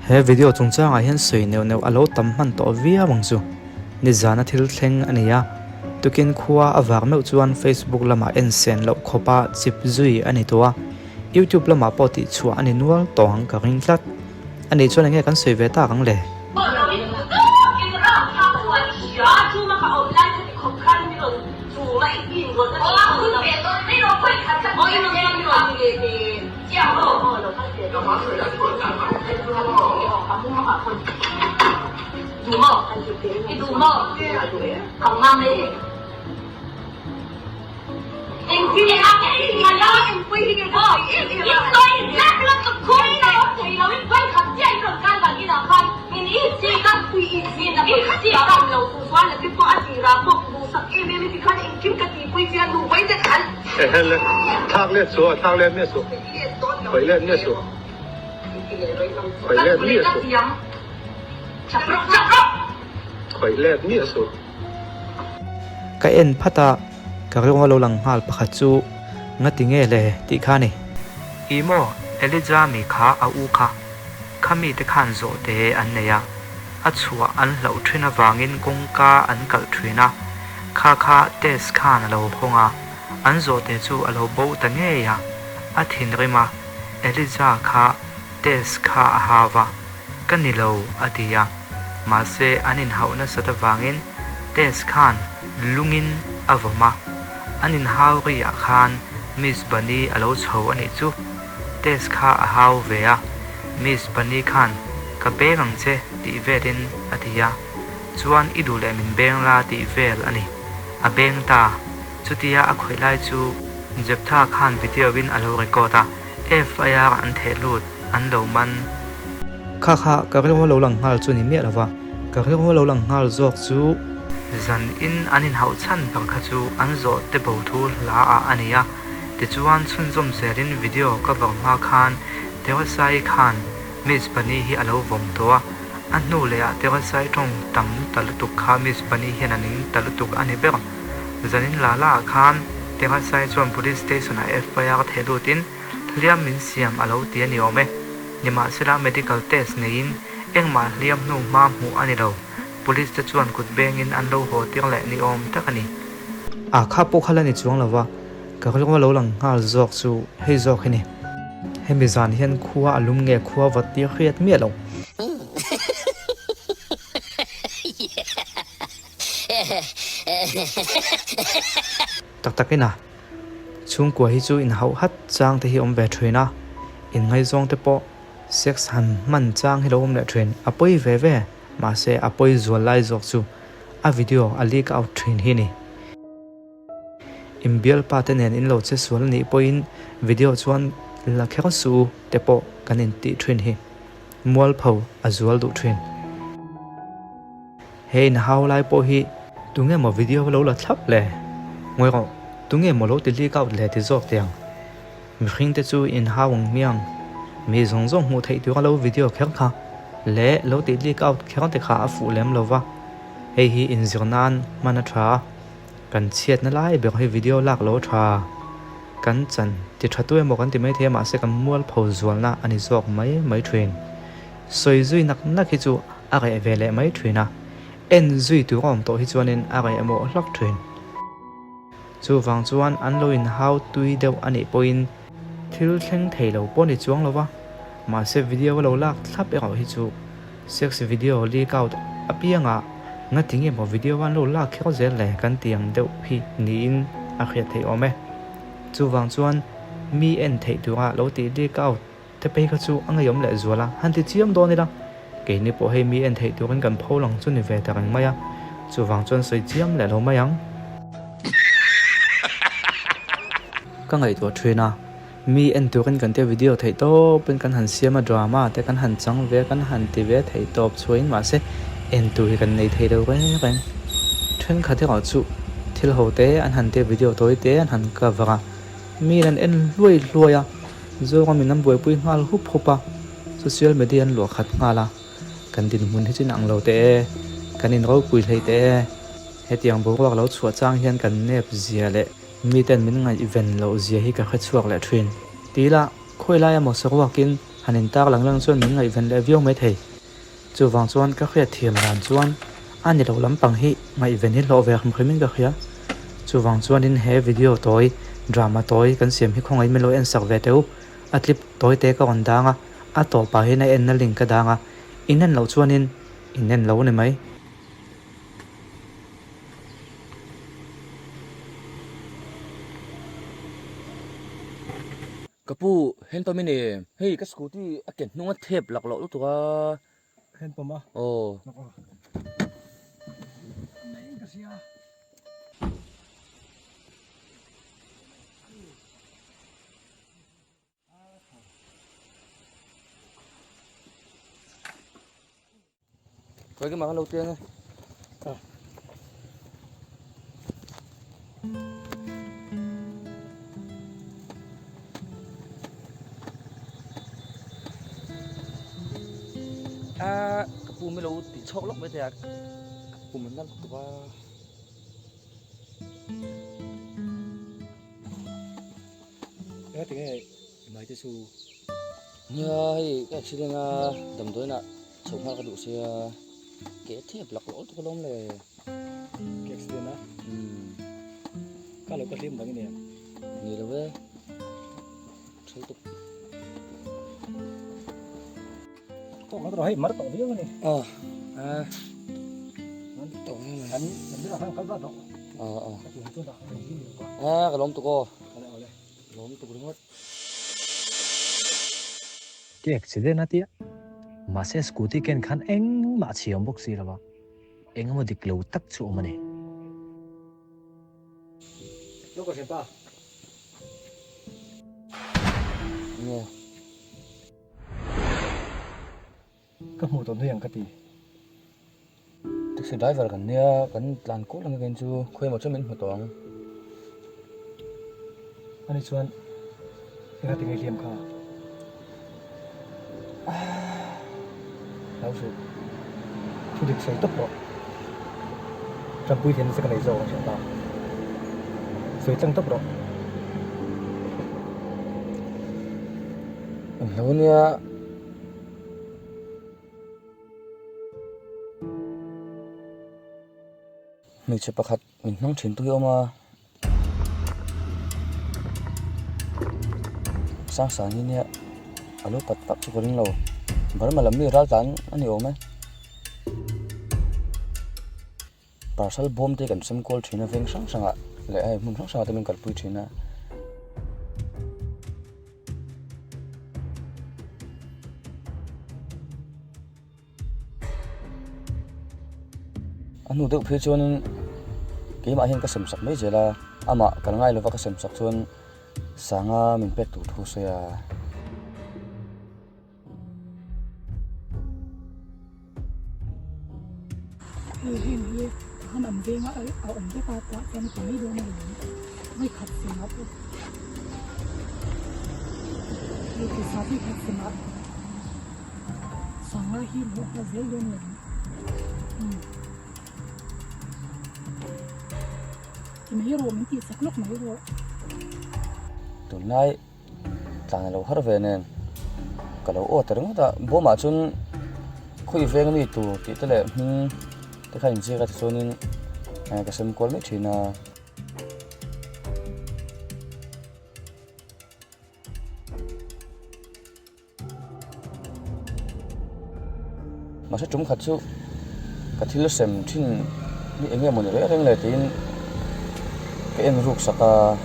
he video chung changa hian soi neu alo tam man to via mangchu Nizan thil thleng ania tukin khuwa awak meu chuan Facebook lama en sen lo khopa chip zui ani towa YouTube lama poti chua ani nual tong ka ring tlat ani chuan nge kan soi ve ta kang le đủ mơ, cái đủ mơ, còng ngang đấy. Em khi em ăn cái gì mà đó, em quay đi cái đó, em tôi lát lát tập khối đó, thì nó em quay khắp chạy rồi can cả cái nào không, mình ít gì các quy ít gì là ít gì ở trong lầu tủ xoan là cái có ăn gì ra bốc bù sập em thì khăn em kiếm cái gì quy viên đủ quay rất ăn. Hele, thang lên số, thang lên miết số, quay lên miết số, quay lên miết số. Khởi lên miết số. cái en phata ka rong lo lang hal pakhat chu ngati nge le ti khani imo elija mi kha a u kha khami te khan zo te an neya a chua an lo thina wangin kongka an kal thina kha tes khan lo phonga an zo te chu alo bo ta nge ya a thin rima elija kha tes kha hawa kanilo atia ma se anin hauna sata wangin tes khan lungin avoma anin hawi ya khan miss bani alo chho ani chu tes kha a haw vea miss bani khan ka bengang che ti verin atia chuan idule min beng la ti vel ani a beng ta chutia a khoilai chu jeptha khan video win alo recorda FIR an thelut an lo man kha ka lo lang hal chu ni me lawa ka lo lang hal zok chu zan in anin hau chan bang kha chu an zo te bo thu la a ania te chuan chun zom serin video ka bang ma khan tewa sai khan miss bani hi alo vom to an nu le a tewa sai thong tam talutuk kha miss bani hian anin talutuk ani ber zanin la khan tewa sai chuan police station a FIR thelutin liam min siam alo ti ani ome nima sela medical test nein engma liam nu ma mu ani lo police te chuan kut bengin an lo ho tir le ni om takani a kha po khala ni chuang lawa ka lo lang hal zok chu hei zok hini hemi zan hian khuwa alum nge khuwa vati khiat mi lo takina chung kwa hi chu in hau hat chang te hi om ve threina in ngai zong te po sex han man chang hi lo om le threin apoi ve ma se apoi zualai zok chu a video a leak out train hi ni imbial paten in lo che sual ni point video chuan la khe su te po kanin ti train hi mual phau azual du train hey na how lai po hi tunge mo video lo la thlap le ngoi ro tunge mo lo ti leak out le ti zok tiang mi khing te chu in hawang miang mi zong mu thei tu lo video kher kha le lo ti leak out kher te kha fu lem lova hei hi in zirnan mana tha kan chiat na lai be hi video lak lo tha kan chan ti thatu mo kan ti mai the ma se kan mual phau zual na ani zok mai train soi zui nak hi chu a ga vele mai traina en zui tu rom to hi chuanin a ga emo lak train chu wang chuan an lo in how tui deuh ani point thil thleng thei lo poni chuang lova ma se video lo lak thlap e hi chu sex video leak out apianga ngatinge mo video wan lo lak khel zel le kan tiang deuh hi niin a khiat thei ome chu wang chuan mi en thei tuwa lo ti leak out te pe kha chu angayom le zuala han ti chiam do ni la ke ni po he mi en thei tu kan phau lang chu ni ve ta rang maya chu wang chuan soi chiam le lo mayang ka ngai to thina mi en tu kan te video thei to pen kan han siama drama te kan han chang ve kan han ti ve thei top chuin ma se en tu hi kan nei thei do ren thun kha te chu thil ho te an han te video toi te an han ka vara mi ran en luai ya zo ga min nam boi pui ngal hu phopa social media an lo khat ngala kan din mun hi chin ang lo te kan in ro pui thei te hetiang boruak lo chua chang hian kan nep zia le mi ten min ngai event lo zia hi ka kha chuak le thin tila khoilai mo sawakin hanin tak lang lang chuan min ngai ven le viau mai thei chu wang chuan ka khia thiam dan chuan ani lo lampang hi ngai ven hi lo ve kham khmin ka khia chu wang chuan in he video toy drama toy kan siam hi khongai melo en sak ve teu a clip toy te ka on danga a to pa hi na en na link ka danga inan lo chuan in inen lo ne mai kapu hen pa mini hei ka scooty a ken hnunga thep lak lo lu tuka hen poma oh nei ka sia coi cái món đầu tiên này kapu mới lâu thì chọc lắm bây giờ kapu mình đang tụi ba cái tiếng này mai tới su nhai cái chuyện là đầm tối nè chồng hai cái đủ xe kế thiệp lọc lỗ tụi lông này cái tiếng đó kalau kelim bang ini ya nhiều lắm đấy chơi tục kok nggak terlalu mar tau dia ni tổng này kan nanti akan kalau tak tapi itu tak begini cái lông tụi cô oleh oleh lông tụi đúng hết cái accident á tia mà xe scooty ken khan eng mà chiam bốc xì rồi eng mà dik lâu tắc chỗ mà này lo ko siapa nghe kamu tu yang kati taxi driver kan nia kan tlan ko lang kan chu khoi mo chamin hotong ani chuan cái hati ngai liam kha lau su thu dik sai tấp rồi trong buổi thiên sẽ cái này rồi chúng ta sai tăng tấp rồi lâu nia mình sẽ bắt mình nong chuyện tôi mà sáng sáng như nia alo pat pat chu ring lo bar ma lam mi ral tan ani ome parcel bom te kan sam call thina veng sang sanga le ai mun sang sanga te min kal pui thina anu deuh phei chuan ke ma hian ka sem sak mai jela ama kan ngai lova ka sem sak chuan sanga min pek tu thu se ya He han am venga a om te ka ta ken ko ni do na mai khat se ma pu ye ke sa ti khat se ma sanga hi lo ha zel do na ki me ro min ti sak lok mai ro tu nai tlang lo har ve nen ka lo o tereng ta bo ma chun khui veng ni tu ti te le te khain chi ka chuanin ka sem kol mai thina mà sẽ trúng khát chú cái thil sem thin ni enge mon re reng le tin cái em ruột saka